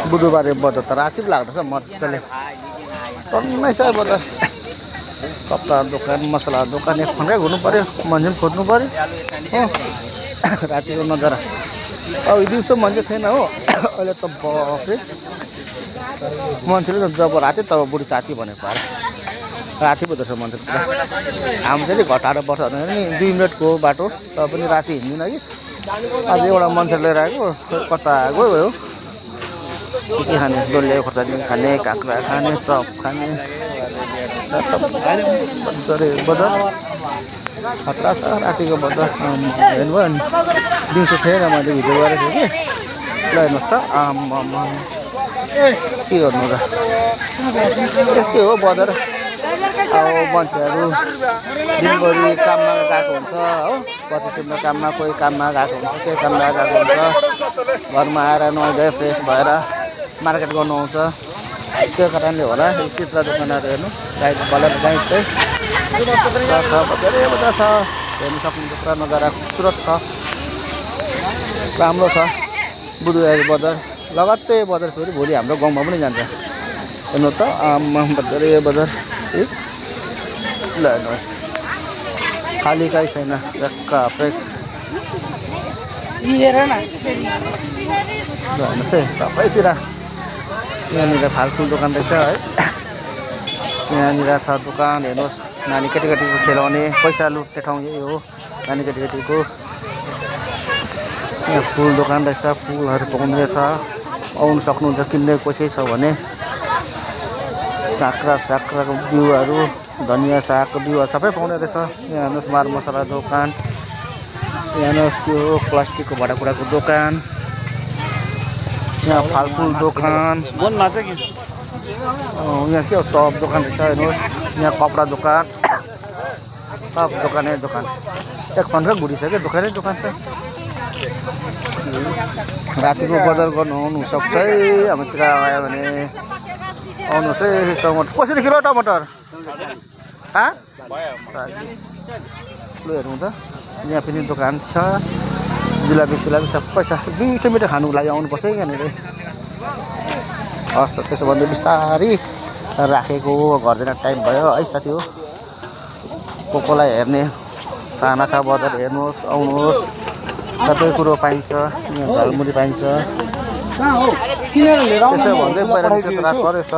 बुधबारे बजार त राति पो लाग्दछ मजाले टन्नै छ बजार कपडा दोकान मसला दोकान एक फन्कै घुर्नु पर्यो मान्छे पनि खोज्नु पर्यो हो रातिको नजारा अब दिउँसो मान्छे थिएन हो अहिले त बफे मान्छेले त जब राति तब बुढी ताती भनेको पार राति पो छ मान्छे पुरा हामी चाहिँ घटाएर पर्छ भने नि 2 मिनटको बाटो तब पनि राति हिँड्दिनँ कि आज एउटा मान्छे लिएर आएको कता गयो हो के खाने डल्ले खोर्सानी खाने काँक्रा खाने चप खाने बजार खतरा छ रातिको बजार हेर्नुभयो नि दिउँसो थिएन मैले भिडियो गरेको थिएँ कि ल हेर्नुहोस् त आम्मा के गर्नु र यस्तै हो बजार अब मान्छेहरू दिनभरि काममा गएको हुन्छ हो पछि टिप्ने काममा कोही काममा गएको हुन्छ केही काममा गएको हुन्छ घरमा आएर नुहाइधुवाइ फ्रेस भएर मार्केट गर्नु आउँछ त्यो कारणले होला चित्र दोकानहरू हेर्नु गाई बजार गाई चाहिँ छ बजारै बजार छ हेर्नु सक्नुहुन्छ पुरा नजारा खुबसुरत छ राम्रो छ बुधबारे बजार लगत्तै बजार फेरि भोलि हाम्रो गाउँमा पनि जान्छ हेर्नु त आम्मा बजारै बजार ल हेर्नुहोस् खाली काहीँ छैन एक्का पेक ल हेर्नुहोस् है सबैतिर यहाँनिर फालफुल दोकान रहेछ है यहाँनिर छ दोकान हेर्नुहोस् नानी केटीकेटीको खेलाउने पैसा लुट्ने ठाउँ यही हो नानी केटीकेटीको यहाँ फुल दोकान रहेछ फुलहरू पाउने छ आउनु सक्नुहुन्छ किन्ने कसै छ भने काँक्रा साक्राको बिउहरू धनियाँ सागको बिउहरू सबै पाउने रहेछ यहाँ हेर्नुहोस् मार मसला दोकान यहाँ हेर्नुहोस् त्यो प्लास्टिकको भाँडाकुँडाको दोकान यहाँ फलफुल दोकान यहाँ के हो चप दोकान रहेछ हेर्नुहोस् यहाँ कपडा दोकान सब दोकानै दोकान एक फन्का घुरिसक्यो दोकानै दोकान छ रातिको बजार गर्नु आउनुसक्छ है हाम्रोतिर आयो भने आउनुहोस् है टमाटर कसरी किलो टमाटर लु हेर्नु त यहाँ पनि दोकान छ जिलापी सिलापी सबै छ मिठो मिठो खानुको लागि आउनुपर्छ है यहाँनिर हस् त त्यसो भन्दै बिस्तारै राखेको घरदेखि टाइम भयो है साथी हो कोलाई हेर्ने चाहना छ बजार हेर्नुहोस् आउनुहोस् सबै कुरो पाइन्छ यहाँ झलमुरी पाइन्छ त्यसो भन्दै बाहिर निस्केको रात परेछ